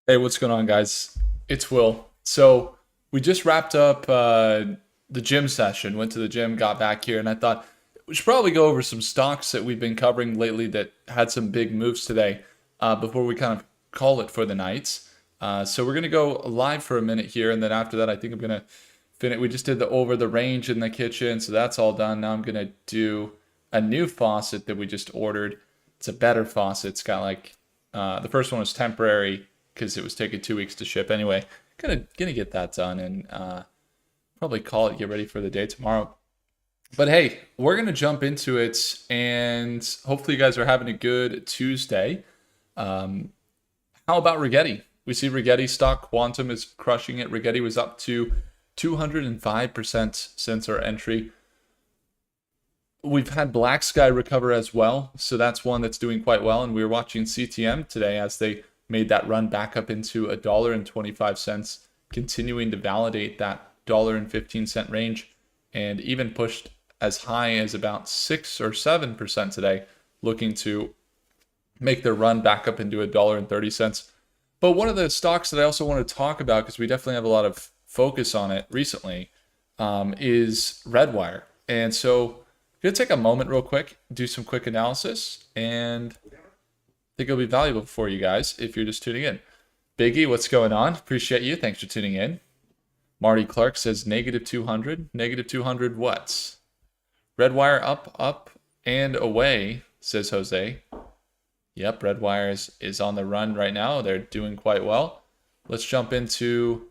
Hey, what's going on, guys? It's Will. So we just wrapped up the gym session. Went to the gym, got back here, and I thought we should probably go over some stocks that we've been covering lately that had some big moves today before we kind of call it for the night. So we're gonna go live for a minute here, and then after that, I think I'm gonna finish. We just did the over the range in the kitchen, so that's all done. Now I'm gonna do a new faucet that we just ordered. It's a better faucet. It's got like the first one was temporary because it was taking 2 weeks to ship anyway. Gonna get that done and probably call it, get ready for the day tomorrow. But hey, we're gonna jump into it, and hopefully you guys are having a good Tuesday. Um, how about Rigetti? We see Rigetti stock quantum is crushing it. Rigetti was up to 205% since our entry. We've had Black Sky recover as well, so that's one that's doing quite well. And we were watching CTM today as they made that run back up into $1.25, continuing to validate that $1.15 range, and even pushed as high as about 6 or 7% today, looking to make their run back up into $1.30. But one of the stocks that I also want to talk about, because we definitely have a lot of focus on it recently, is Redwire. And so I'm going to take a moment real quick, do some quick analysis, and I think it'll be valuable for you guys if you're just tuning in. Biggie, what's going on? Appreciate you. Thanks for tuning in. Marty Clark says negative 200. Negative 200 what? Redwire up, up, and away, says Jose. Yep, Redwire is on the run right now. They're doing quite well. Let's jump into,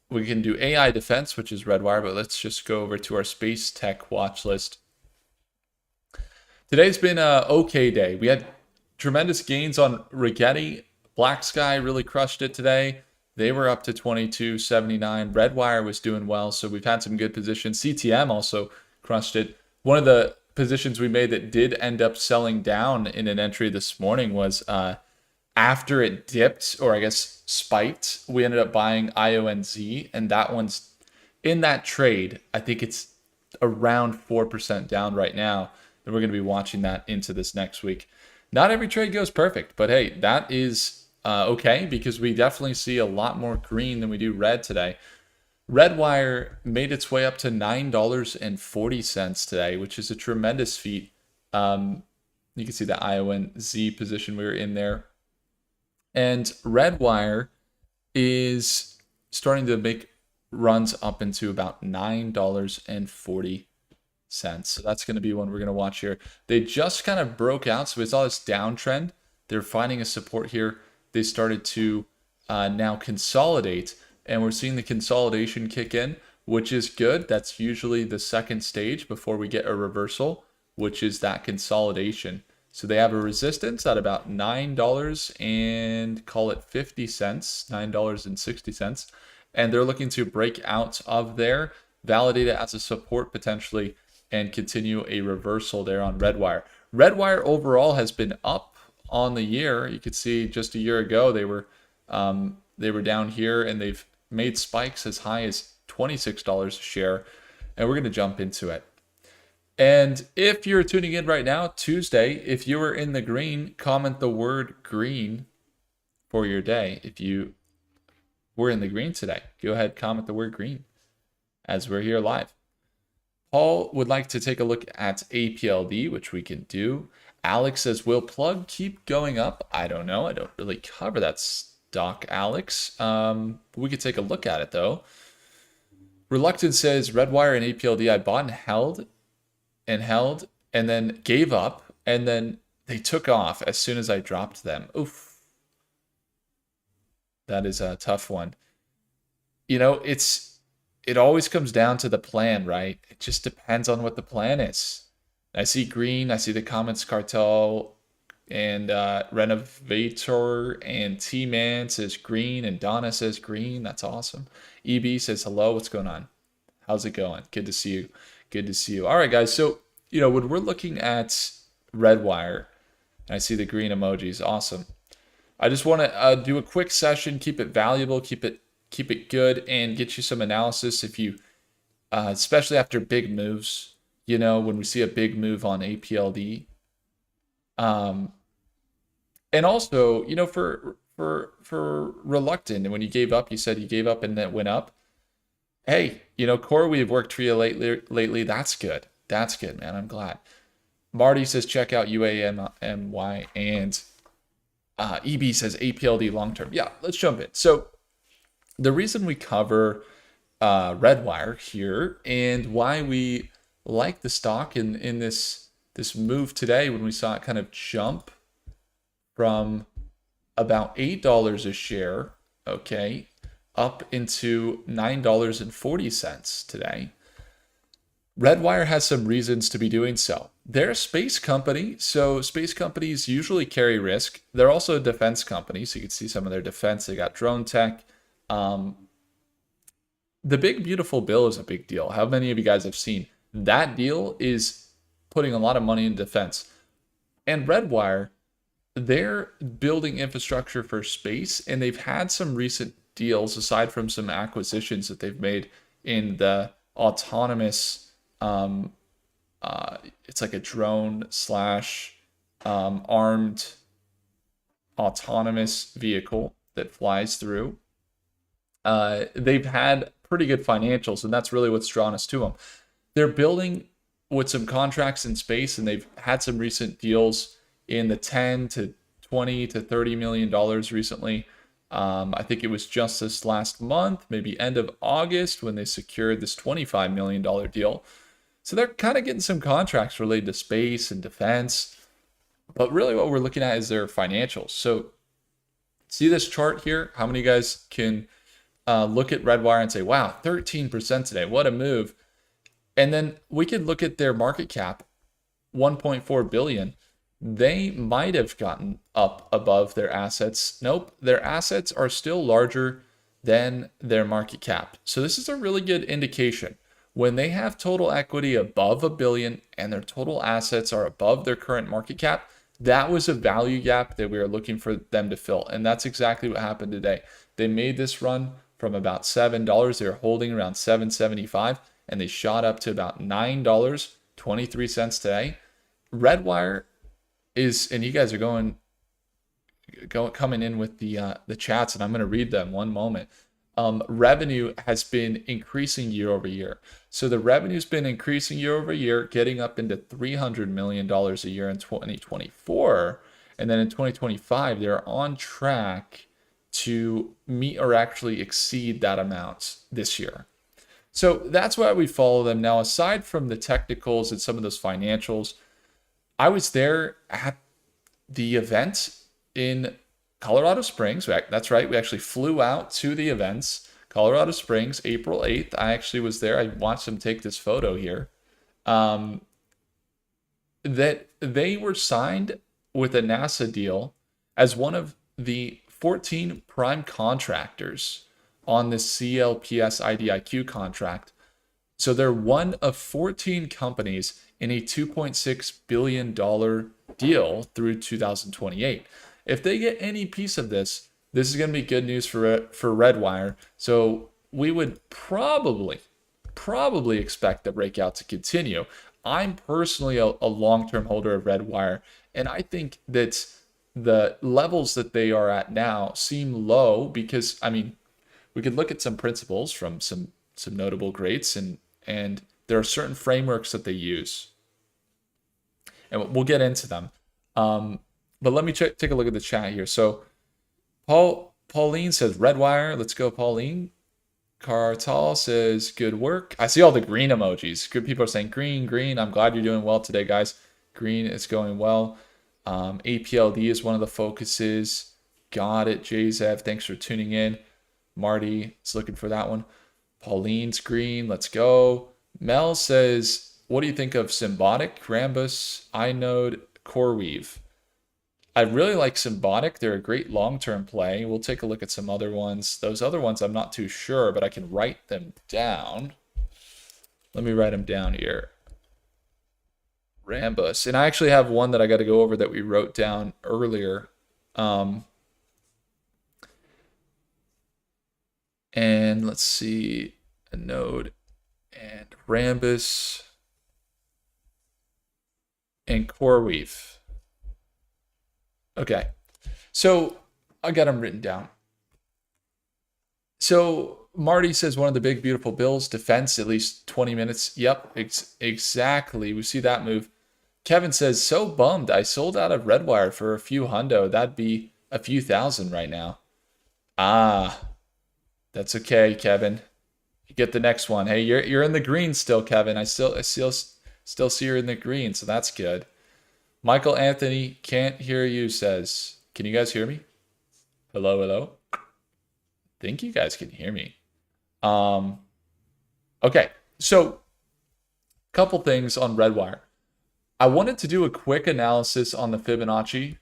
we can do AI defense, which is Redwire, but let's just go over to our space tech watch list. Today's been a okay day. We had tremendous gains on Rigetti. Black Sky really crushed it today. They were up to 22.79. Redwire was doing well, so we've had some good positions. CTM also crushed it. One of the positions we made that did end up selling down in an entry this morning was after it dipped, or I guess spiked, we ended up buying IONZ, and that one's in that trade. I think it's around 4% down right now, and we're going to be watching that into this next week. Not every trade goes perfect, but hey, that is okay, because we definitely see a lot more green than we do red today. Redwire made its way up to $9.40 today, which is a tremendous feat. You can see the IONZ position we were in there. And Redwire is starting to make runs up into about $9.40. So that's going to be one we're going to watch here. They just kind of broke out, so we saw this downtrend. They're finding a support here. They started to now consolidate, and we're seeing the consolidation kick in, which is good. That's usually the second stage before we get a reversal, which is that consolidation. So they have a resistance at about $9 and call it 50 cents, $9.60. And they're looking to break out of there, validate it as a support potentially, and continue a reversal there on Redwire. Redwire overall has been up on the year. You could see just a year ago they were down here, and they've made spikes as high as $26 a share, and we're going to jump into it. And if you're tuning in right now, Tuesday, if you were in the green, comment the word green for your day. If you were in the green today, go ahead, comment the word green as we're here live. Paul would like to take a look at APLD, which we can do. Alex says, will plug keep going up? I don't know. I don't really cover that stock, Alex. We could take a look at it, though. Reluctant says, Redwire and APLD, I bought and held, and then gave up, and then they took off as soon as I dropped them. Oof. That is a tough one. You know, it always comes down to the plan, right? It just depends on what the plan is. I see green, I see the Comments Cartel, and Renovator, and T-Man says green, and Donna says green. That's awesome. EB says hello, what's going on? How's it going? Good to see you. Good to see you. All right, guys. So, when we're looking at Redwire, and I see the green emojis, awesome. I just want to do a quick session, keep it valuable, keep it good, and get you some analysis if you, especially after big moves, when we see a big move on APLD. And also, for reluctant. And when you gave up, you said you gave up and then went up. Hey, Core, we've worked for you lately. That's good. That's good, man. I'm glad. Marty says check out UAMY, and EB says APLD long term. Yeah, let's jump in. So the reason we cover Redwire here and why we like the stock in this move today, when we saw it kind of jump from about $8 a share, okay, up into $9.40 today. Redwire has some reasons to be doing so. They're a space company, so space companies usually carry risk. They're also a defense company, so you can see some of their defense. They got drone tech. The big beautiful bill is a big deal. How many of you guys have seen that deal? Is putting a lot of money in defense. And Redwire, they're building infrastructure for space, and they've had some recent deals aside from some acquisitions that they've made in the autonomous it's like a drone slash armed autonomous vehicle that flies through. They've had pretty good financials, and that's really what's drawn us to them. They're building with some contracts in space, and they've had some recent deals in the 10 to 20 to 30 million dollars recently. I think it was just this last month, maybe end of August, when they secured this $25 million deal. So they're kind of getting some contracts related to space and defense. But really what we're looking at is their financials. So see this chart here? How many of you guys can look at Redwire and say, wow, 13% today, what a move. And then we could look at their market cap, 1.4 billion. They might have gotten up above their assets. Nope, their assets are still larger than their market cap. So this is a really good indication. When they have total equity above $1 billion and their total assets are above their current market cap, that was a value gap that we were looking for them to fill. And that's exactly what happened today. They made this run from about $7. They were holding around $7.75, and they shot up to about $9.23 today. Redwire is, and you guys are coming in with the chats, and I'm going to read them one moment. Revenue has been increasing year over year. So the revenue's been increasing year over year, getting up into $300 million a year in 2024. And then in 2025, they're on track to meet or actually exceed that amount this year. So that's why we follow them. Now, aside from the technicals and some of those financials, I was there at the event in Colorado Springs. That's right. We actually flew out to the events. Colorado Springs, April 8th. I actually was there. I watched them take this photo here. That they were signed with a NASA deal as one of the 14 prime contractors on this CLPS IDIQ contract. So they're one of 14 companies in a $2.6 billion deal through 2028. If they get any piece of this, this is going to be good news for Redwire. So we would probably expect the breakout to continue. I'm personally a long-term holder of Redwire, and I think that the levels that they are at now seem low because, I mean, we could look at some principles from some notable greats, and there are certain frameworks that they use, and we'll get into them. But let me take a look at the chat here. So Pauline says Redwire. Let's go, Pauline. Cartal says good work. I see all the green emojis. Good people are saying green. I'm glad you're doing well today, guys. Green is going well. APLD is one of the focuses. Got it, JZev. Thanks for tuning in. Marty is looking for that one. Pauline's green. Let's go. Mel says, what do you think of Symbotic, Rambus, iNode, CoreWeave? I really like Symbotic. They're a great long-term play. We'll take a look at some other ones. Those other ones I'm not too sure, but I can write them down. Let me write them down here. Rambus. And I actually have one that I got to go over that we wrote down earlier. And let's see, a node and Rambus and CoreWeave. Okay, so I got them written down. So Marty says one of the big beautiful bills, defense at least 20 minutes. Yep, exactly. We see that move. Kevin says, so bummed. I sold out of Redwire for a few hundo. That'd be a few thousand right now. Ah, that's okay, Kevin. You get the next one. Hey, you're in the green still, Kevin. I still see you're in the green, so that's good. Michael Anthony can't hear you says, can you guys hear me? Hello, hello. Think you guys can hear me. Okay, so couple things on Redwire. I wanted to do a quick analysis on the Fibonacci.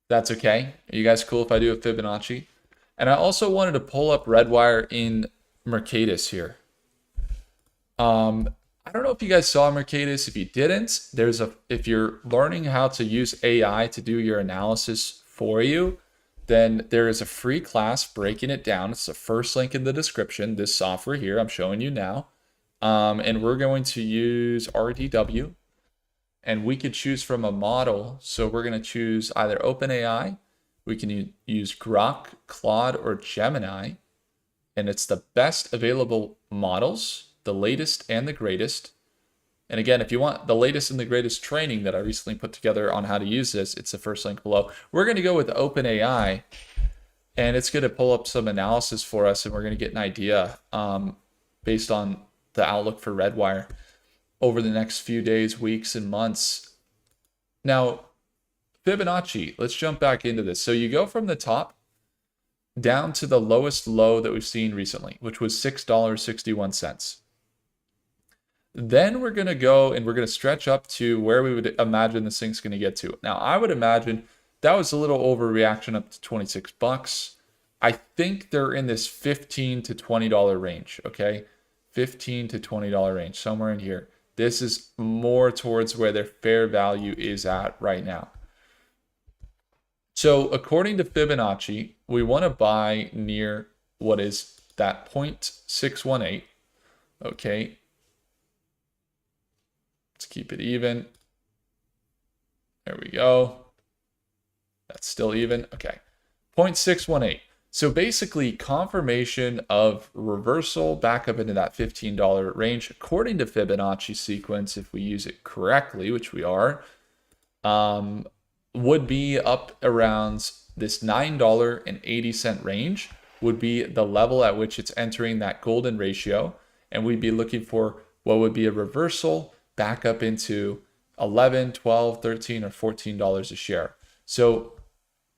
That's okay. Are you guys cool if I do a Fibonacci? And I also wanted to pull up Redwire in Mercatus here. I don't know if you guys saw Mercatus. If you didn't, if you're learning how to use AI to do your analysis for you, then there is a free class breaking it down. It's the first link in the description, this software here I'm showing you now. And we're going to use RDW, and we could choose from a model. So we're going to choose either OpenAI, we can use Grok, Claude, or Gemini, and it's the best available models, the latest and the greatest. And again, if you want the latest and the greatest training that I recently put together on how to use this, it's the first link below. We're going to go with OpenAI, and it's going to pull up some analysis for us, and we're going to get an idea based on the outlook for Redwire over the next few days, weeks, and months. Now, Fibonacci, let's jump back into this. So you go from the top down to the lowest low that we've seen recently, which was $6.61. Then we're going to go and we're going to stretch up to where we would imagine this thing's going to get to. Now, I would imagine that was a little overreaction up to 26 bucks. I think they're in this $15 to $20 range, okay? $15 to $20 range, somewhere in here. This is more towards where their fair value is at right now. So according to Fibonacci, we want to buy near what is that 0.618, okay? Let's keep it even. There we go. That's still even. Okay. 0.618. So basically confirmation of reversal back up into that $15 range according to Fibonacci sequence, if we use it correctly, which we are, would be up around this $9.80 range would be the level at which it's entering that golden ratio. And we'd be looking for what would be a reversal back up into $11, $12, $13, or $14 a share. So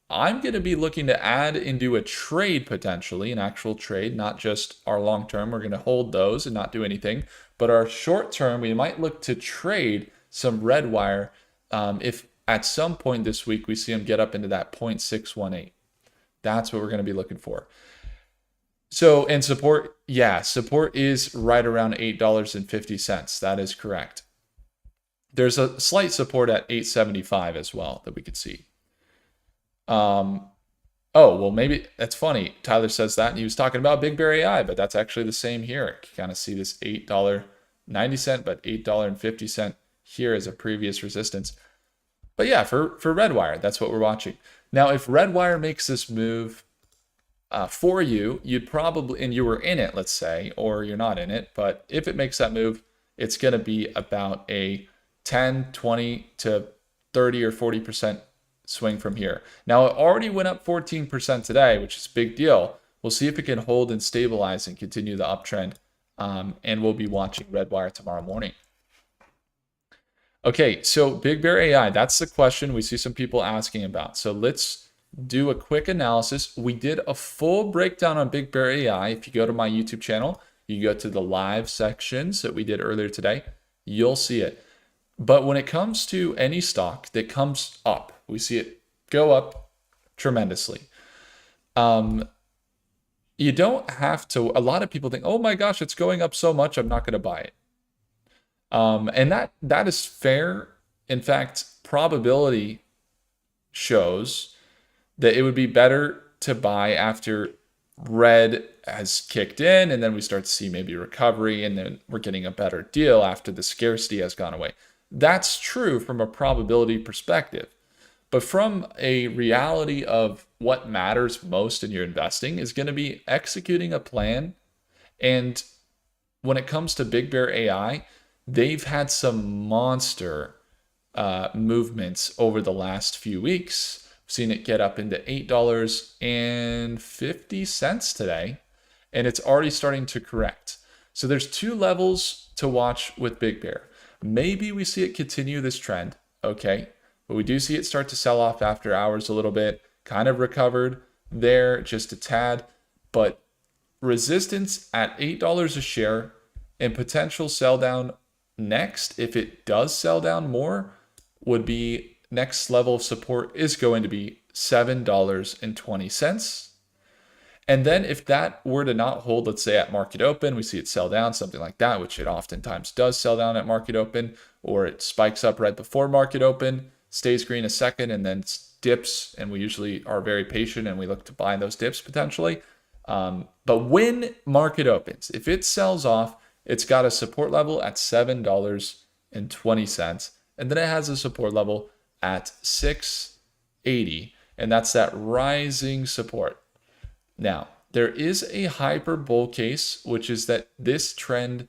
I'm going to be looking to add into a trade potentially, an actual trade, not just our long term. We're going to hold those and not do anything. But our short term, we might look to trade some Redwire if at some point this week we see them get up into that 0.618. That's what we're going to be looking for. So, and support, yeah, support is right around $8.50. That is correct. There's a slight support at $8.75 as well that we could see. Oh, well, maybe that's funny. Tyler says that, and he was talking about BBAI, but that's actually the same here. You kind of see this $8.90, but $8.50 here as a previous resistance. But yeah, for Redwire, that's what we're watching. Now, if Redwire makes this move for you, you'd probably, and you were in it, let's say, or you're not in it, but if it makes that move, it's going to be about a 10, 20 to 30 or 40% swing from here. Now, it already went up 14% today, which is a big deal. We'll see if it can hold and stabilize and continue the uptrend. And we'll be watching Redwire tomorrow morning. Okay, so BBAI, that's the question we see some people asking about. So let's do a quick analysis. We did a full breakdown on BBAI. If you go to my YouTube channel, you go to the live sections that we did earlier today, you'll see it. But when it comes to any stock that comes up, we see it go up tremendously. You don't have to, a lot of people think, oh my gosh, it's going up so much, I'm not going to buy it. And that is fair. In fact, probability shows that it would be better to buy after red has kicked in, and then we start to see maybe recovery, and then we're getting a better deal after the scarcity has gone away. That's true from a probability perspective. But from a reality of what matters most in your investing is going to be executing a plan. And when it comes to Big Bear AI, they've had some monster movements over the last few weeks. We've seen it get up into $8.50 today, and it's already starting to correct. So there's two levels to watch with Big Bear. Maybe we see it continue this trend, okay? But we do see it start to sell off after hours a little bit, kind of recovered there just a tad, but resistance at $8 a share and potential sell down next, if it does sell down more, would be next level of support is going to be $7.20. And then if that were to not hold, let's say at market open, we see it sell down, something like that, which it oftentimes does sell down at market open, or it spikes up right before market open, stays green a second, and then dips, and we usually are very patient and we look to buy those dips potentially. But when market opens, if it sells off, it's got a support level at $7.20, and then it has a support level at $6.80, and that's that rising support. Now, there is a hyper bull case, which is that this trend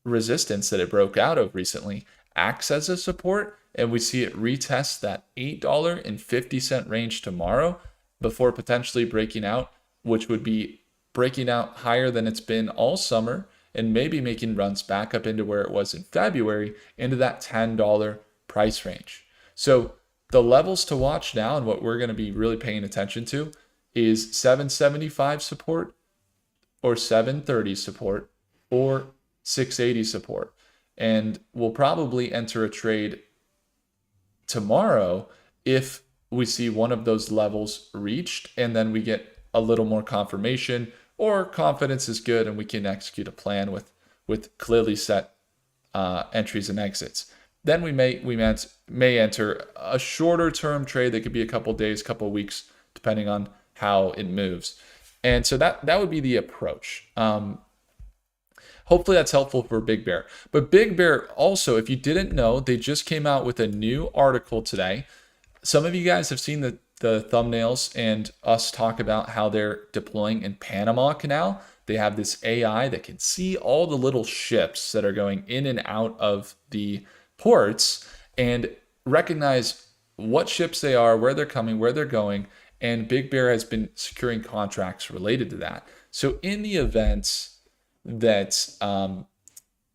resistance that it broke out of recently acts as a support, and we see it retest that $8.50 range tomorrow before potentially breaking out, which would be breaking out higher than it's been all summer and maybe making runs back up into where it was in February, into that $10 price range. So the levels to watch now and what we're going to be really paying attention to is 775 support or 730 support or 680 support. And we'll probably enter a trade tomorrow if we see one of those levels reached and then we get a little more confirmation or confidence is good and we can execute a plan with clearly set entries and exits. Then we may enter a shorter term trade that could be a couple days, couple weeks, depending on how it moves. And so that would be the approach. Hopefully that's helpful for Big Bear. But Big Bear also, if you didn't know, they just came out with a new article today. Some of you guys have seen the thumbnails and us talk about how they're deploying in Panama Canal. They have this AI that can see all the little ships that are going in and out of the ports and recognize what ships they are, where they're coming, where they're going. And Big Bear has been securing contracts related to that. So in the events that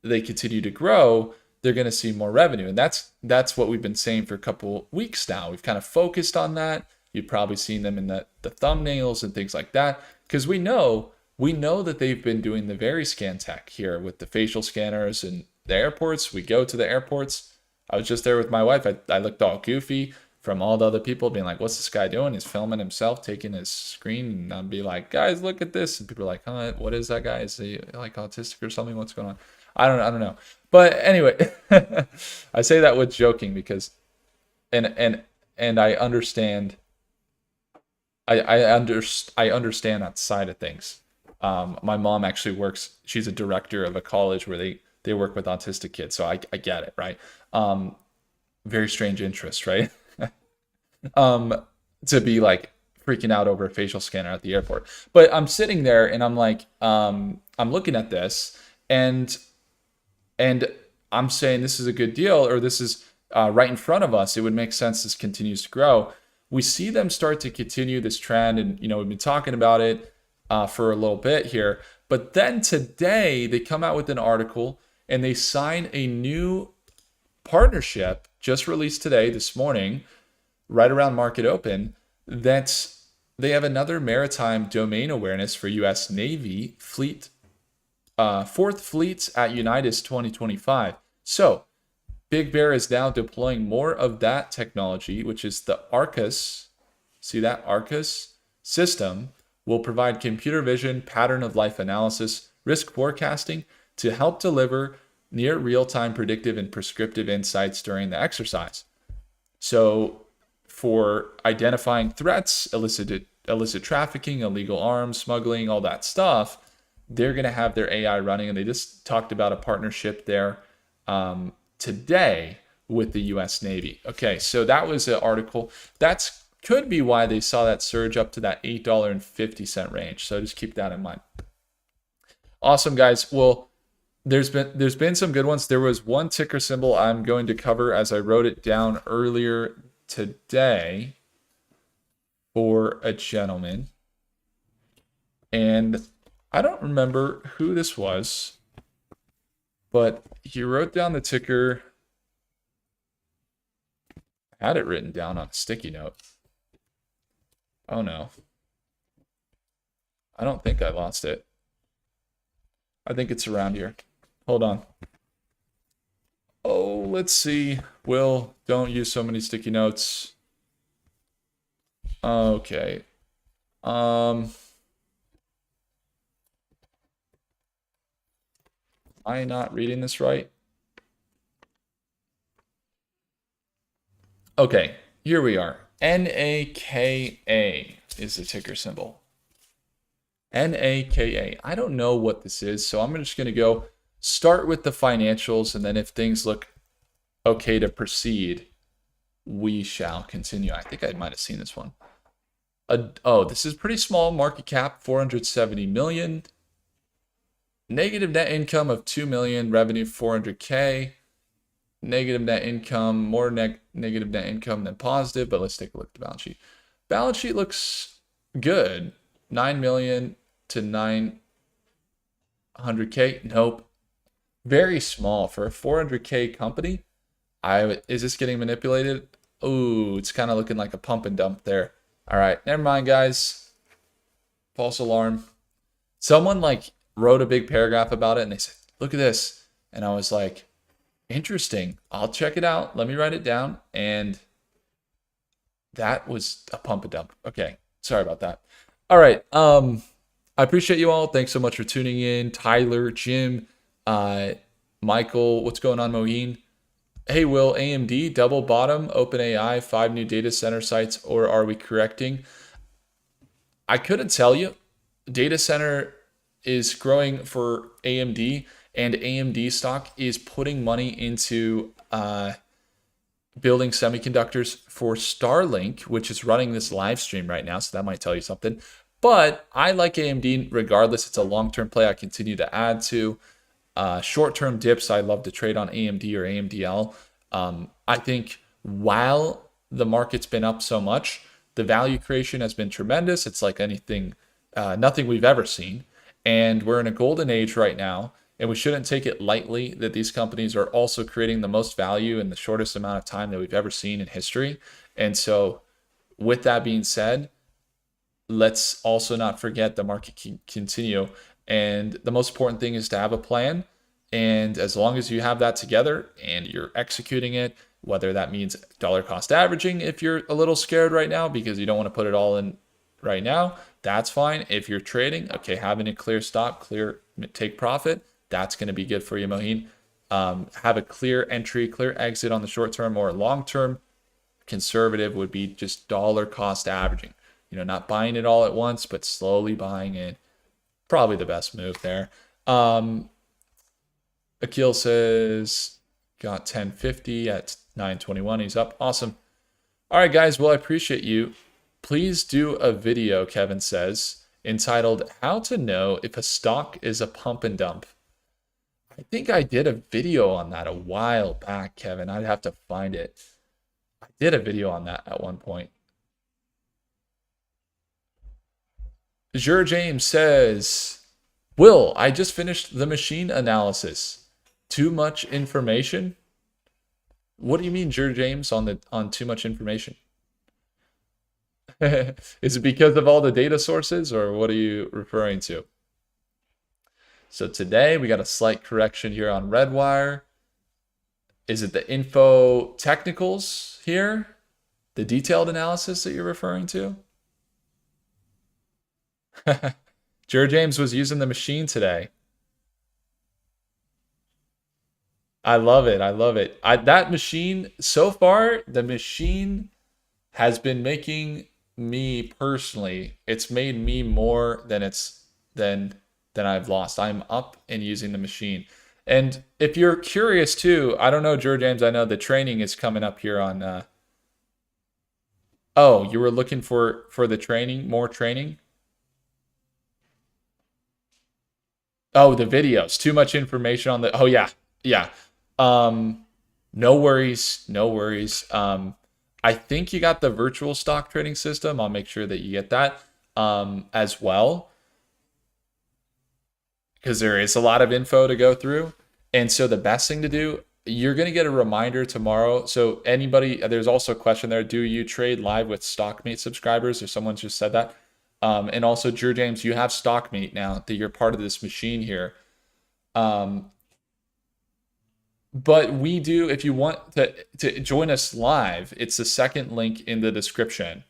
they continue to grow, they're going to see more revenue. And that's what we've been saying for a couple weeks now. We've kind of focused on that. You've probably seen them in the thumbnails and things like that, because we know that they've been doing the very scan tech here with the facial scanners and the airports. We go to the airports. I was just there with my wife. I looked all goofy from all the other people being like, what's this guy doing? He's filming himself, taking his screen, and I'd be like, guys, look at this. And people are like, huh, what is that guy? Is he like autistic or something? What's going on? I don't know. But anyway, I say that with joking because, and I understand. I understand that side of things. My mom actually works. She's a director of a college where they work with autistic kids, so I get it, right? Very strange interest, right? To be like freaking out over a facial scanner at the airport. But I'm sitting there and I'm like, I'm looking at this and I'm saying this is a good deal, or this is right in front of us. It would make sense this continues to grow. We see them start to continue this trend, and we've been talking about it for a little bit here. But then today they come out with an article and they sign a new partnership just released today, this morning, right around market open, that they have another maritime domain awareness for U.S. Navy fleet, fourth fleet at Unitas 2025. So Big Bear is now deploying more of that technology, which is the ARCUS. See that ARCUS system will provide computer vision, pattern of life analysis, risk forecasting to help deliver near real-time predictive and prescriptive insights during the exercise. So for identifying threats, illicit trafficking, illegal arms, smuggling, all that stuff, they're going to have their AI running. And they just talked about a partnership there today with the U.S. Navy. Okay, so that was an article. That's could be why they saw that surge up to that $8.50 range. So just keep that in mind. Awesome, guys. Well, there's been some good ones. There was one ticker symbol I'm going to cover as I wrote it down earlier today for a gentleman. And I don't remember who this was, but he wrote down the ticker. I had it written down on a sticky note. Oh no. I don't think I lost it. I think it's around here. Hold on. Oh, let's see. Will, don't use so many sticky notes. Okay. Am I not reading this right? Okay, here we are. NAKA is the ticker symbol. NAKA. I don't know what this is, so I'm just going to go start with the financials, and then if things look okay to proceed, we shall continue. I think I might have seen this one. Oh, this is pretty small. Market cap, 470 million. Negative net income of 2 million. Revenue, 400K. Negative net income, more negative net income than positive, but let's take a look at the balance sheet. Balance sheet looks good. 9 million to 900K. Nope. Very small for a 400K company. Is this getting manipulated? Ooh, it's kind of looking like a pump and dump there. All right, never mind, guys. False alarm. Someone like wrote a big paragraph about it, and they said, "Look at this," and I was like, "Interesting. I'll check it out. Let me write it down." And that was a pump and dump. Okay, sorry about that. All right. I appreciate you all. Thanks so much for tuning in. Tyler, Jim, Michael, what's going on, Moheen? Hey, Will, AMD, double bottom, OpenAI, 5 new data center sites, or are we correcting? I couldn't tell you. Data center is growing for AMD, and AMD stock is putting money into building semiconductors for Starlink, which is running this live stream right now, so that might tell you something. But I like AMD regardless. It's a long-term play I continue to add to. Short-term dips, I love to trade on AMD or AMDL. I think while the market's been up so much, the value creation has been tremendous. It's like anything, nothing we've ever seen. And we're in a golden age right now, and we shouldn't take it lightly that these companies are also creating the most value in the shortest amount of time that we've ever seen in history. And so with that being said, let's also not forget the market can continue. And the most important thing is to have a plan. And as long as you have that together and you're executing it, whether that means dollar cost averaging, if you're a little scared right now because you don't want to put it all in right now, that's fine. If you're trading, okay, having a clear stop, clear take profit, that's going to be good for you, Moheen. Have a clear entry, clear exit on the short term, or long term. Conservative would be just dollar cost averaging. Not buying it all at once, but slowly buying it. Probably the best move there. Akil says, got 1050 at 921. He's up. Awesome. All right, guys. Well, I appreciate you. Please do a video, Kevin says, entitled How to Know If a Stock is a Pump and Dump. I think I did a video on that a while back, Kevin. I'd have to find it. I did a video on that at one point. Jure James says, Will, I just finished the machine analysis. Too much information? What do you mean, Jure James, on too much information? Is it because of all the data sources, or what are you referring to? So today we got a slight correction here on Redwire. Is it the info technicals here? The detailed analysis that you're referring to? Jure James was using the machine today. I love it. I love it. That machine, so far, the machine has been making me personally, it's made me more than I've lost. I'm up and using the machine. And if you're curious too, I don't know, George James, I know the training is coming up here on oh, you were looking for the training, more training? Oh, the videos. Too much information on the oh yeah. Yeah. Um no worries, no worries. I think you got the virtual stock trading system. I'll make sure that you get that as well because there is a lot of info to go through. And so the best thing to do, you're going to get a reminder tomorrow. So anybody, there's also a question there. Do you trade live with StockMate subscribers? Or someone's just said that. And also, Drew James, you have StockMate now that you're part of this machine here. Um, but we do, if you want to join us live, it's the second link in the description.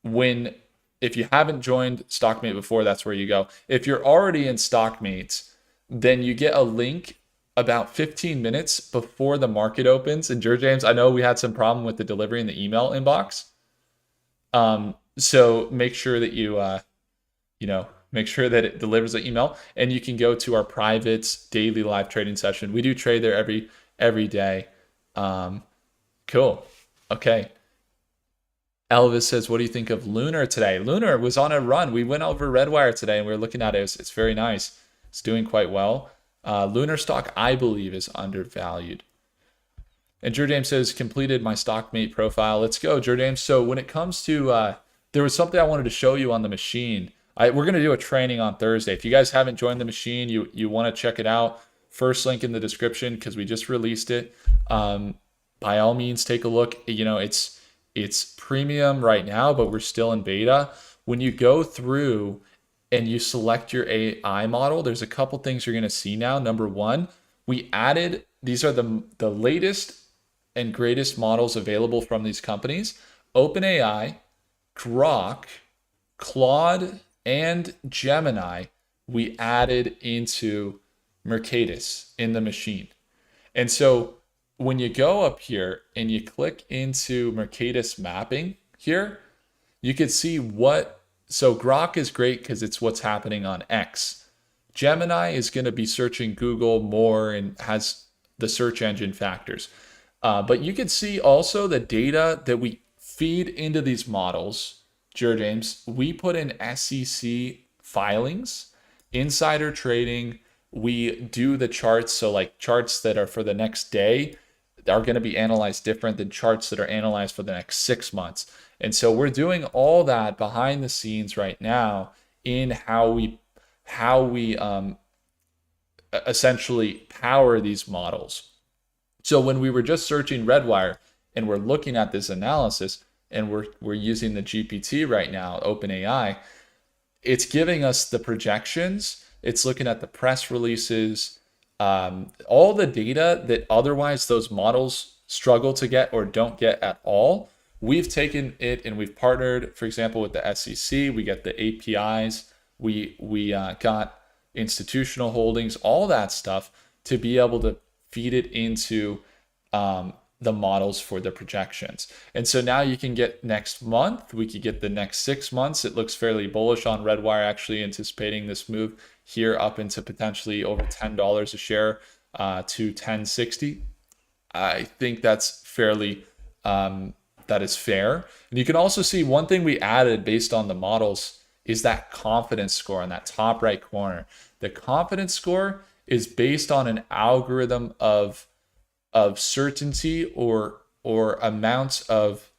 When if you haven't joined StockMate before, that's where you go. If you're already in StockMate, then you get a link about 15 minutes before the market opens. And George James, I know we had some problem with the delivery in the email inbox. So make sure that make sure that it delivers the email, and you can go to our private daily live trading session. We do trade there every day. Cool. Okay. Elvis says, "What do you think of Lunar today?" Lunar was on a run. We went over Redwire today, and we were looking at it. It's very nice. It's doing quite well. Lunar stock, I believe, is undervalued. And Drew James says, "Completed my StockMate profile." Let's go, Drew James. So when it comes to, there was something I wanted to show you on the machine. We're going to do a training on Thursday. If you guys haven't joined the machine, you want to check it out. First link in the description because we just released it. By all means, take a look. It's premium right now, but we're still in beta. When you go through and you select your AI model, there's a couple things you're going to see now. Number one, we added, these are the latest and greatest models available from these companies: OpenAI, Grok, Claude, and Gemini. We added into Mercatus in the machine. And so when you go up here and you click into Mercatus mapping here, you can see so Grok is great because it's what's happening on X. Gemini is going to be searching Google more and has the search engine factors. But you can see also the data that we feed into these models, Jared James. We put in SEC filings, insider trading. We do the charts. So like charts that are for the next day are going to be analyzed different than charts that are analyzed for the next 6 months. And so we're doing all that behind the scenes right now in how we essentially power these models. So when we were just searching Redwire and we're looking at this analysis and we're using the GPT right now, OpenAI, it's giving us the projections. It's looking at the press releases, all the data that otherwise those models struggle to get or don't get at all. We've taken it and we've partnered, for example, with the SEC. We get the APIs. We got institutional holdings, all that stuff to be able to feed it into the models for the projections. And so now you can get next month. We could get the next 6 months. It looks fairly bullish on Redwire, actually anticipating this move here up into potentially over $10 a share to 10.60. I think that's fairly that is fair. And you can also see one thing we added based on the models is that confidence score in that top right corner. The confidence score is based on an algorithm of certainty or amounts of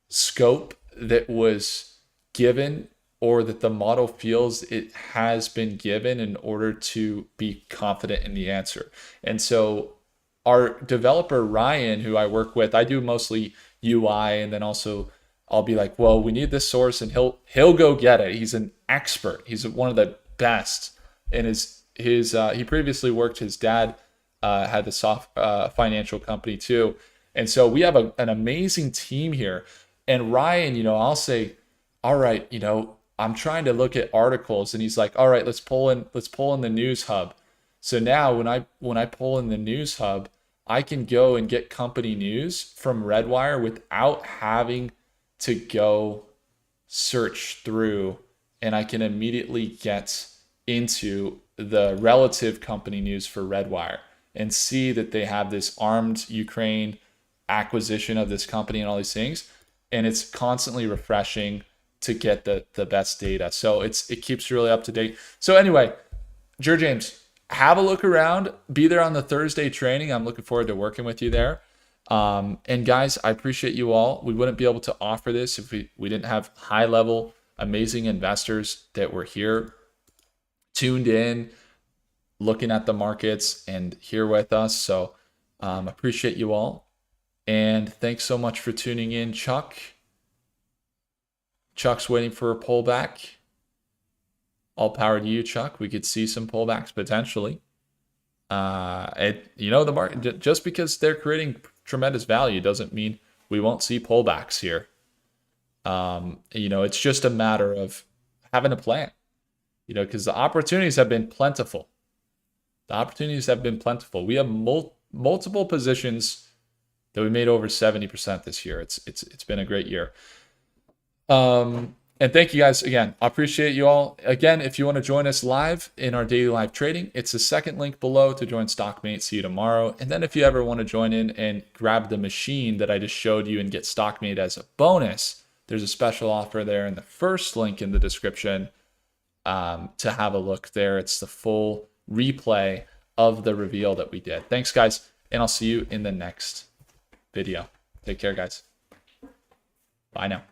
scope that was given or that the model feels it has been given in order to be confident in the answer. And so our developer Ryan, who I work with, I do mostly UI, and then also I'll be like, well, we need this source, and he'll go get it. He's an expert. He's one of the best. And he previously worked. His dad had the soft financial company too, and so we have an amazing team here. And Ryan, I'll say, all right, I'm trying to look at articles, and he's like, all right, let's pull in the news hub. So now when I pull in the news hub, I can go and get company news from Redwire without having to go search through, and I can immediately get into the relative company news for Redwire. and see that they have this armed Ukraine acquisition of this company and all these things. And it's constantly refreshing to get the best data. So it keeps you really up to date. So anyway, James, have a look around. Be there on the Thursday training. I'm looking forward to working with you there. And guys, I appreciate you all. We wouldn't be able to offer this if we didn't have high level, amazing investors that were here, tuned in, looking at the markets and here with us. So appreciate you all. And thanks so much for tuning in, Chuck. Chuck's waiting for a pullback. All power to you, Chuck. We could see some pullbacks potentially. The market, just because they're creating tremendous value doesn't mean we won't see pullbacks here. It's just a matter of having a plan, because the opportunities have been plentiful. We have multiple positions that we made over 70% this year. It's been a great year. And thank you guys again. I appreciate you all. Again, if you want to join us live in our daily live trading, it's the second link below to join Stockmate. See you tomorrow. And then if you ever want to join in and grab the machine that I just showed you and get Stockmate as a bonus, there's a special offer there in the first link in the description to have a look there. It's the full replay of the reveal that we did. Thanks, guys. And I'll see you in the next video. Take care, guys. Bye now.